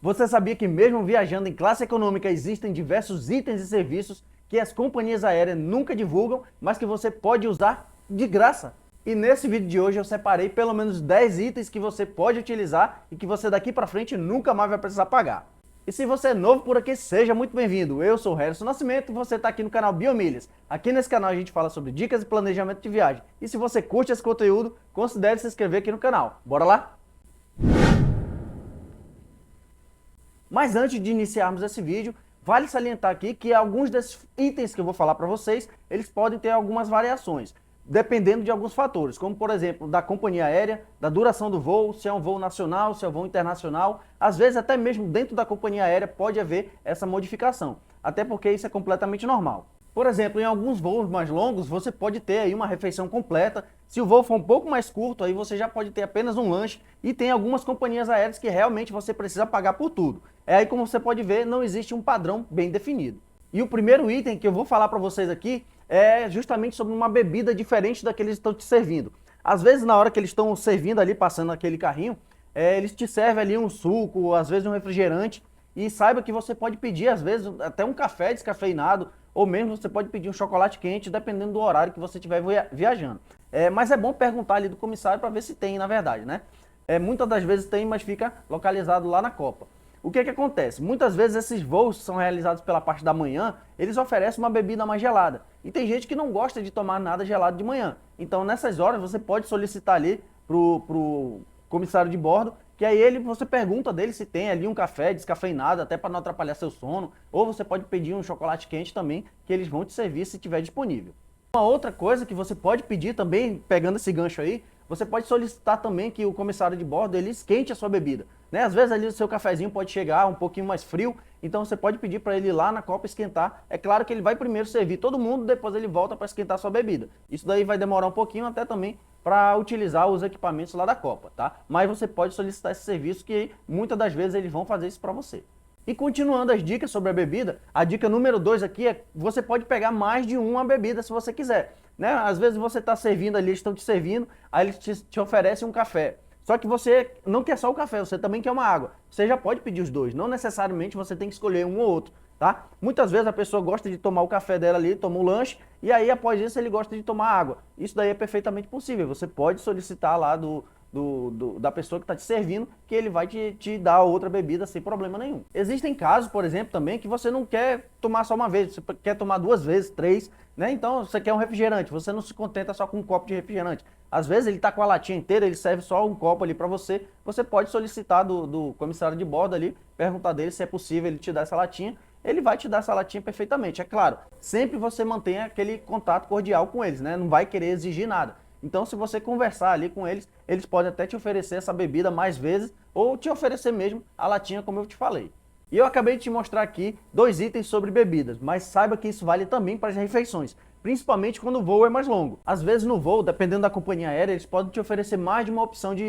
Você sabia que mesmo viajando em classe econômica existem diversos itens e serviços que as companhias aéreas nunca divulgam, mas que você pode usar de graça? E nesse vídeo de hoje eu separei pelo menos 10 itens que você pode utilizar e que você daqui para frente nunca mais vai precisar pagar. E se você é novo por aqui, seja muito bem-vindo. Eu sou o Harrison Nascimento e você está aqui no canal Biomilhas. Aqui nesse canal a gente fala sobre dicas e planejamento de viagem. E se você curte esse conteúdo, considere se inscrever aqui no canal. Bora lá? Mas antes de iniciarmos esse vídeo, vale salientar aqui que alguns desses itens que eu vou falar para vocês, eles podem ter algumas variações, dependendo de alguns fatores, como por exemplo, da companhia aérea, da duração do voo, se é um voo nacional, se é um voo internacional, às vezes até mesmo dentro da companhia aérea pode haver essa modificação, até porque isso é completamente normal. Por exemplo, em alguns voos mais longos, você pode ter aí uma refeição completa. Se o voo for um pouco mais curto, aí você já pode ter apenas um lanche. E tem algumas companhias aéreas que realmente você precisa pagar por tudo. É aí, como você pode ver, não existe um padrão bem definido. E o primeiro item que eu vou falar para vocês aqui é justamente sobre uma bebida diferente da que eles estão te servindo. Às vezes, na hora que eles estão servindo ali, passando aquele carrinho, eles te servem ali um suco, às vezes um refrigerante. E saiba que você pode pedir, às vezes, até um café descafeinado, ou mesmo você pode pedir um chocolate quente, dependendo do horário que você estiver viajando. Mas é bom perguntar ali do comissário para ver se tem, na verdade, né? Muitas das vezes tem, mas fica localizado lá na Copa. O que acontece? Muitas vezes esses voos são realizados pela parte da manhã, eles oferecem uma bebida mais gelada. E tem gente que não gosta de tomar nada gelado de manhã. Então, nessas horas, você pode solicitar ali pro comissário de bordo, que aí você pergunta dele se tem ali um café descafeinado, até para não atrapalhar seu sono, ou você pode pedir um chocolate quente também, que eles vão te servir se tiver disponível. Uma outra coisa que você pode pedir também, pegando esse gancho aí, você pode solicitar também que o comissário de bordo ele esquente a sua bebida, né? Às vezes ali o seu cafezinho pode chegar um pouquinho mais frio, então você pode pedir para ele ir lá na Copa esquentar. É claro que ele vai primeiro servir todo mundo, depois ele volta para esquentar a sua bebida. Isso daí vai demorar um pouquinho até também para utilizar os equipamentos lá da Copa, tá? Mas você pode solicitar esse serviço que muitas das vezes eles vão fazer isso para você. E continuando as dicas sobre a bebida, a dica número 2 aqui é você pode pegar mais de uma bebida se você quiser, né? Às vezes você está servindo ali, eles estão te servindo, aí eles te oferecem um café. Só que você não quer só o café, você também quer uma água. Você já pode pedir os dois, não necessariamente você tem que escolher um ou outro, tá? Muitas vezes a pessoa gosta de tomar o café dela ali, toma o lanche, e aí após isso ele gosta de tomar água. Isso daí é perfeitamente possível, você pode solicitar lá da pessoa que está te servindo, que ele vai te dar outra bebida sem problema nenhum. Existem casos, por exemplo, também que você não quer tomar só uma vez, você quer tomar 2 vezes, 3, né? Então você quer um refrigerante, você não se contenta só com um copo de refrigerante. Às vezes ele está com a latinha inteira, ele serve só um copo ali para você, você pode solicitar do comissário de bordo ali, perguntar dele se é possível ele te dar essa latinha, ele vai te dar essa latinha perfeitamente. É claro, sempre você mantém aquele contato cordial com eles, né? Não vai querer exigir nada. Então, se você conversar ali com eles, eles podem até te oferecer essa bebida mais vezes ou te oferecer mesmo a latinha, como eu te falei. E eu acabei de te mostrar aqui 2 itens sobre bebidas, mas saiba que isso vale também para as refeições, principalmente quando o voo é mais longo. Às vezes no voo, dependendo da companhia aérea, eles podem te oferecer mais de uma opção de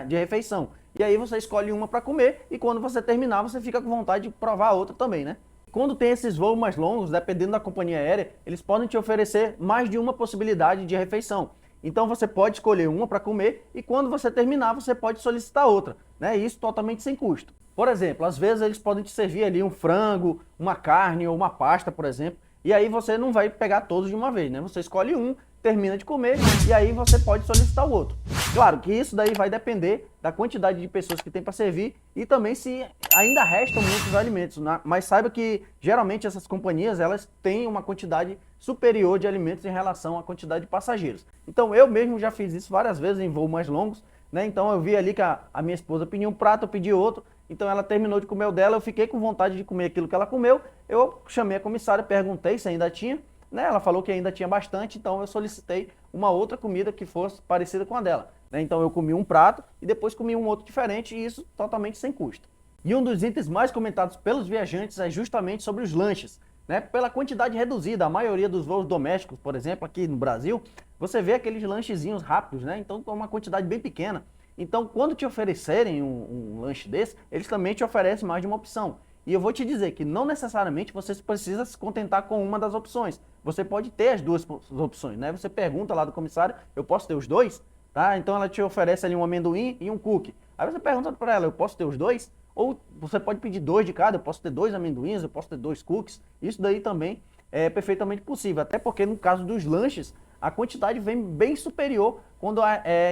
refeição. E aí você escolhe uma para comer e quando você terminar, você fica com vontade de provar a outra também, né? Quando tem esses voos mais longos, dependendo da companhia aérea, eles podem te oferecer mais de uma possibilidade de refeição. Então você pode escolher uma para comer e quando você terminar você pode solicitar outra, né? Isso totalmente sem custo. Por exemplo, às vezes eles podem te servir ali um frango, uma carne ou uma pasta, por exemplo, e aí você não vai pegar todos de uma vez, né? Você escolhe um, termina de comer e aí você pode solicitar o outro. Claro que isso daí vai depender da quantidade de pessoas que tem para servir e também se ainda restam muitos alimentos, né? Mas saiba que geralmente essas companhias elas têm uma quantidade superior de alimentos em relação à quantidade de passageiros. Então eu mesmo já fiz isso várias vezes em voos mais longos, né? Então eu vi ali que a minha esposa pediu um prato, eu pedi outro, então ela terminou de comer o dela, eu fiquei com vontade de comer aquilo que ela comeu, eu chamei a comissária, perguntei se ainda tinha, né? Ela falou que ainda tinha bastante, então eu solicitei uma outra comida que fosse parecida com a dela, né? Então eu comi um prato e depois comi um outro diferente e isso totalmente sem custo. E um dos itens mais comentados pelos viajantes é justamente sobre os lanches, né? Pela quantidade reduzida, a maioria dos voos domésticos, por exemplo, aqui no Brasil, você vê aqueles lanchezinhos rápidos, né? Então com uma quantidade bem pequena. Então quando te oferecerem um lanche desse, eles também te oferecem mais de uma opção. E eu vou te dizer que não necessariamente você precisa se contentar com uma das opções. Você pode ter as duas opções, né? Você pergunta lá do comissário, eu posso ter os dois? Tá? Então ela te oferece ali um amendoim e um cookie. Aí você pergunta para ela, eu posso ter os dois? ou você pode pedir 2 de cada, eu posso ter 2 amendoins, eu posso ter 2 cookies, isso daí também é perfeitamente possível, até porque no caso dos lanches, a quantidade vem bem superior quando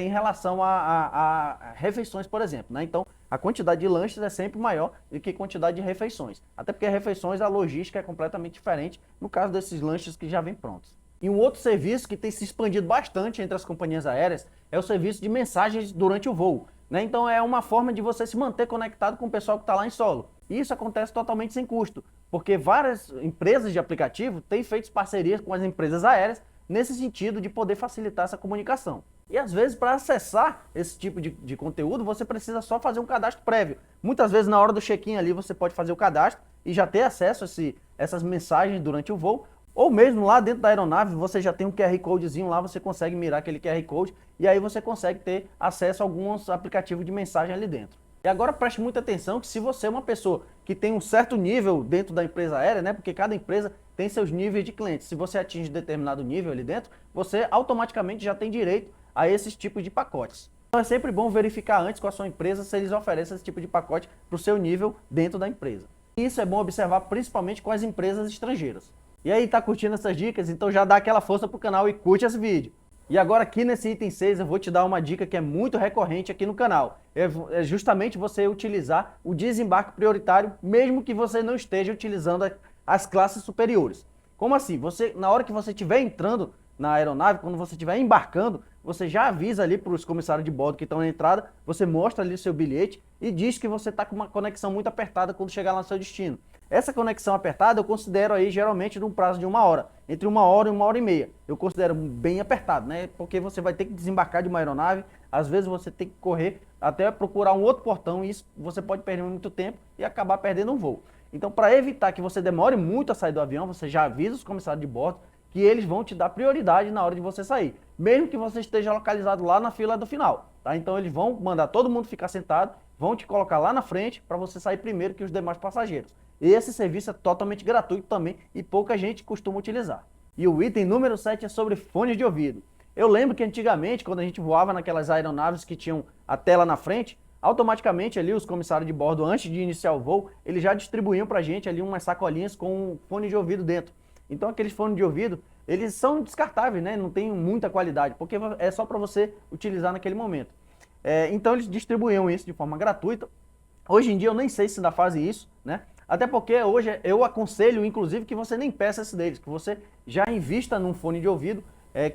em relação a refeições, por exemplo, né? Então, a quantidade de lanches é sempre maior do que a quantidade de refeições. Até porque refeições, a logística é completamente diferente no caso desses lanches que já vêm prontos. E um outro serviço que tem se expandido bastante entre as companhias aéreas é o serviço de mensagens durante o voo, né? Então, é uma forma de você se manter conectado com o pessoal que está lá em solo. E isso acontece totalmente sem custo, porque várias empresas de aplicativo têm feito parcerias com as empresas aéreas nesse sentido de poder facilitar essa comunicação. E às vezes, para acessar esse tipo de conteúdo, você precisa só fazer um cadastro prévio. Muitas vezes, na hora do check-in ali, você pode fazer o cadastro e já ter acesso a essas mensagens durante o voo. Ou mesmo lá dentro da aeronave, você já tem um QR Codezinho lá, você consegue mirar aquele QR Code e aí você consegue ter acesso a alguns aplicativos de mensagem ali dentro. E agora preste muita atenção que se você é uma pessoa que tem um certo nível dentro da empresa aérea, né, porque cada empresa tem seus níveis de clientes, se você atinge determinado nível ali dentro, você automaticamente já tem direito a esses tipos de pacotes. Então é sempre bom verificar antes com a sua empresa se eles oferecem esse tipo de pacote para o seu nível dentro da empresa. E isso é bom observar principalmente com as empresas estrangeiras. E aí, tá curtindo essas dicas? Então já dá aquela força pro canal e curte esse vídeo. E agora aqui nesse item 6 eu vou te dar uma dica que é muito recorrente aqui no canal. É justamente você utilizar o desembarque prioritário, mesmo que você não esteja utilizando as classes superiores. Como assim? Na hora que você estiver entrando na aeronave, quando você estiver embarcando, você já avisa ali para os comissários de bordo que estão na entrada, você mostra ali o seu bilhete e diz que você está com uma conexão muito apertada quando chegar lá no seu destino. Essa conexão apertada eu considero aí geralmente num prazo de 1 hora, entre 1 hora e 1h30. Eu considero bem apertado, né? Porque você vai ter que desembarcar de uma aeronave, às vezes você tem que correr até procurar um outro portão e isso você pode perder muito tempo e acabar perdendo um voo. Então, para evitar que você demore muito a sair do avião, você já avisa os comissários de bordo que eles vão te dar prioridade na hora de você sair, mesmo que você esteja localizado lá na fila do final, tá? Então eles vão mandar todo mundo ficar sentado, vão te colocar lá na frente para você sair primeiro que os demais passageiros. Esse serviço é totalmente gratuito também e pouca gente costuma utilizar. E o item número 7 é sobre fones de ouvido. Eu lembro que antigamente, quando a gente voava naquelas aeronaves que tinham a tela na frente, automaticamente ali os comissários de bordo, antes de iniciar o voo, eles já distribuíam para a gente ali umas sacolinhas com fone de ouvido dentro. Então aqueles fones de ouvido, eles são descartáveis, né? Não tem muita qualidade, porque é só para você utilizar naquele momento. Então eles distribuíam isso de forma gratuita. Hoje em dia eu nem sei se ainda fazem isso, né? Até porque hoje eu aconselho, inclusive, que você nem peça esse deles, que você já invista num fone de ouvido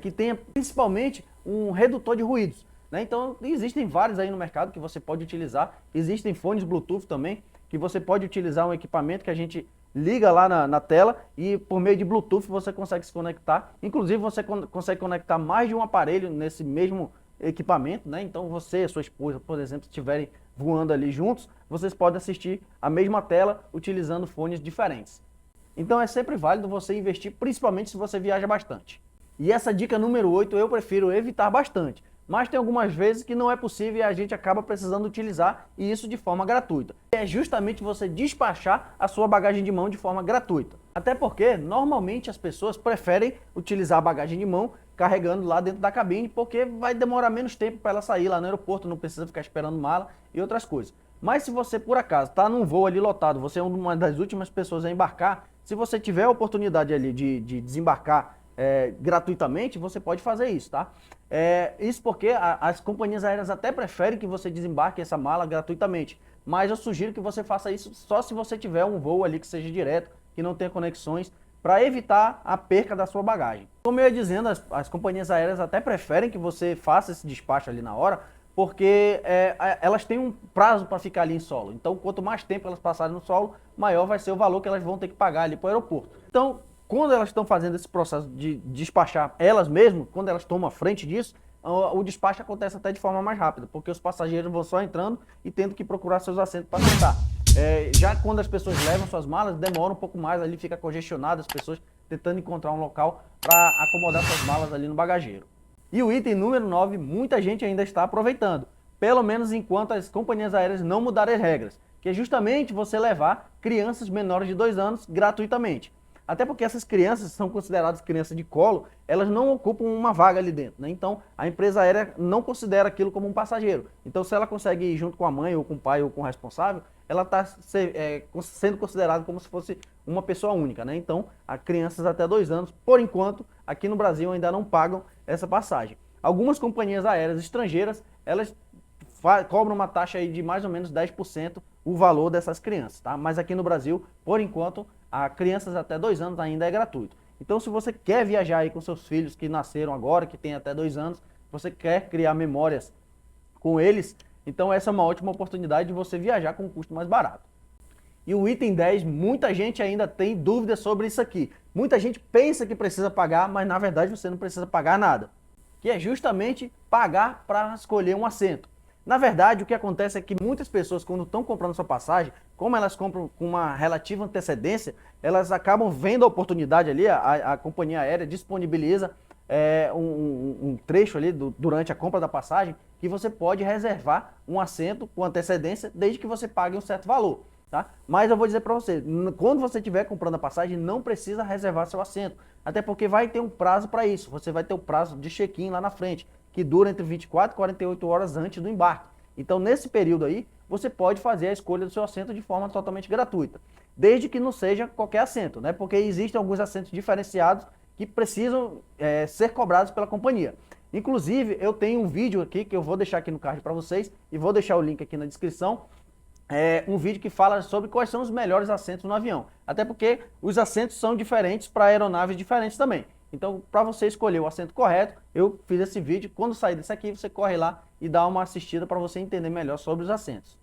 que tenha principalmente um redutor de ruídos, né? Então existem vários aí no mercado que você pode utilizar. Existem fones Bluetooth também, que você pode utilizar um equipamento que a gente liga lá na tela e por meio de Bluetooth você consegue se conectar. Inclusive você consegue conectar mais de um aparelho nesse mesmo equipamento, né? Então você e sua esposa, por exemplo, se estiverem voando ali juntos, vocês podem assistir a mesma tela utilizando fones diferentes. Então é sempre válido você investir, principalmente se você viaja bastante. E essa dica número 8 eu prefiro evitar bastante. Mas tem algumas vezes que não é possível e a gente acaba precisando utilizar, e isso de forma gratuita. É justamente você despachar a sua bagagem de mão de forma gratuita. Até porque, normalmente, as pessoas preferem utilizar a bagagem de mão carregando lá dentro da cabine, porque vai demorar menos tempo para ela sair lá no aeroporto, não precisa ficar esperando mala e outras coisas. Mas se você, por acaso, está num voo ali lotado, você é uma das últimas pessoas a embarcar, se você tiver a oportunidade ali de desembarcar gratuitamente, você pode fazer isso, tá? Isso porque as companhias aéreas até preferem que você desembarque essa mala gratuitamente, mas eu sugiro que você faça isso só se você tiver um voo ali que seja direto, que não tenha conexões, para evitar a perca da sua bagagem. Como eu ia dizendo, as companhias aéreas até preferem que você faça esse despacho ali na hora, porque elas têm um prazo para ficar ali em solo. Então, quanto mais tempo elas passarem no solo, maior vai ser o valor que elas vão ter que pagar ali para o aeroporto. Então, quando elas estão fazendo esse processo de despachar elas mesmas, quando elas tomam a frente disso, o despacho acontece até de forma mais rápida, porque os passageiros vão só entrando e tendo que procurar seus assentos para sentar. Já quando as pessoas levam suas malas, demora um pouco mais, ali fica congestionado, as pessoas tentando encontrar um local para acomodar suas malas ali no bagageiro. E o item número 9, muita gente ainda está aproveitando, pelo menos enquanto as companhias aéreas não mudarem as regras, que é justamente você levar crianças menores de 2 anos gratuitamente. Até porque essas crianças são consideradas crianças de colo, elas não ocupam uma vaga ali dentro, né? Então a empresa aérea não considera aquilo como um passageiro. Então se ela consegue ir junto com a mãe, ou com o pai, ou com o responsável, ela está sendo considerada como se fosse uma pessoa única, né? Então, a crianças até 2 anos, por enquanto, aqui no Brasil ainda não pagam essa passagem. Algumas companhias aéreas estrangeiras, elas cobram uma taxa aí de mais ou menos 10% o valor dessas crianças, tá? Mas aqui no Brasil, por enquanto, a crianças até 2 anos ainda é gratuito. Então, se você quer viajar aí com seus filhos que nasceram agora, que têm até 2 anos, você quer criar memórias com eles, então essa é uma ótima oportunidade de você viajar com um custo mais barato. E o item 10, muita gente ainda tem dúvidas sobre isso aqui. Muita gente pensa que precisa pagar, mas na verdade você não precisa pagar nada. Que é justamente pagar para escolher um assento. Na verdade, o que acontece é que muitas pessoas, quando estão comprando sua passagem, como elas compram com uma relativa antecedência, elas acabam vendo a oportunidade ali, a companhia aérea disponibiliza um trecho ali durante a compra da passagem que você pode reservar um assento com antecedência, desde que você pague um certo valor. Tá? Mas eu vou dizer para você, quando você estiver comprando a passagem, não precisa reservar seu assento, até porque vai ter um prazo para isso. Você vai ter o prazo de check-in lá na frente, que dura entre 24 e 48 horas antes do embarque. Então, nesse período aí, você pode fazer a escolha do seu assento de forma totalmente gratuita, desde que não seja qualquer assento, né? Porque existem alguns assentos diferenciados que precisam ser cobrados pela companhia. Inclusive, eu tenho um vídeo aqui que eu vou deixar aqui no card para vocês e vou deixar o link aqui na descrição. Um vídeo que fala sobre quais são os melhores assentos no avião. Até porque os assentos são diferentes para aeronaves diferentes também. Então, para você escolher o assento correto, eu fiz esse vídeo. Quando sair desse aqui, você corre lá e dá uma assistida para você entender melhor sobre os assentos.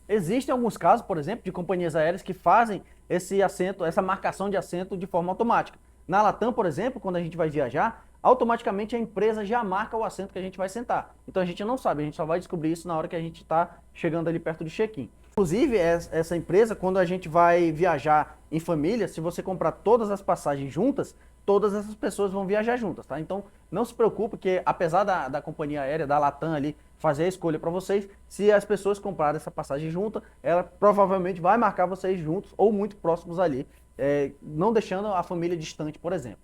Existem alguns casos, por exemplo, de companhias aéreas que fazem esse assento, essa marcação de assento de forma automática. Na Latam, por exemplo, quando a gente vai viajar, automaticamente a empresa já marca o assento que a gente vai sentar. Então a gente não sabe, a gente só vai descobrir isso na hora que a gente está chegando ali perto do check-in. Inclusive, essa empresa, quando a gente vai viajar em família, se você comprar todas as passagens juntas, todas essas pessoas vão viajar juntas, tá? Então, não se preocupe que, apesar da companhia aérea, da Latam ali, fazer a escolha para vocês, se as pessoas comprarem essa passagem junta, ela provavelmente vai marcar vocês juntos ou muito próximos ali, não deixando a família distante, por exemplo.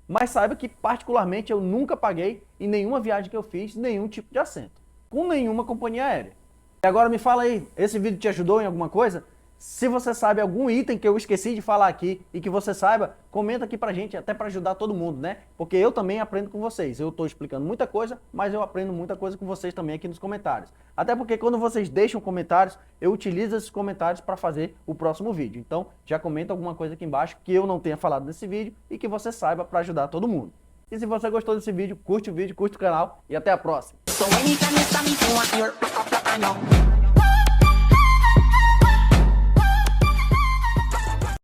Mas saiba que, particularmente, eu nunca paguei em nenhuma viagem que eu fiz nenhum tipo de assento, com nenhuma companhia aérea. E agora me fala aí, esse vídeo te ajudou em alguma coisa? Se você sabe algum item que eu esqueci de falar aqui e que você saiba, comenta aqui pra gente, até para ajudar todo mundo, né? Porque eu também aprendo com vocês. Eu tô explicando muita coisa, mas eu aprendo muita coisa com vocês também aqui nos comentários. Até porque quando vocês deixam comentários, eu utilizo esses comentários para fazer o próximo vídeo. Então, já comenta alguma coisa aqui embaixo que eu não tenha falado nesse vídeo e que você saiba para ajudar todo mundo. E se você gostou desse vídeo, curte o vídeo, curte o canal e até a próxima.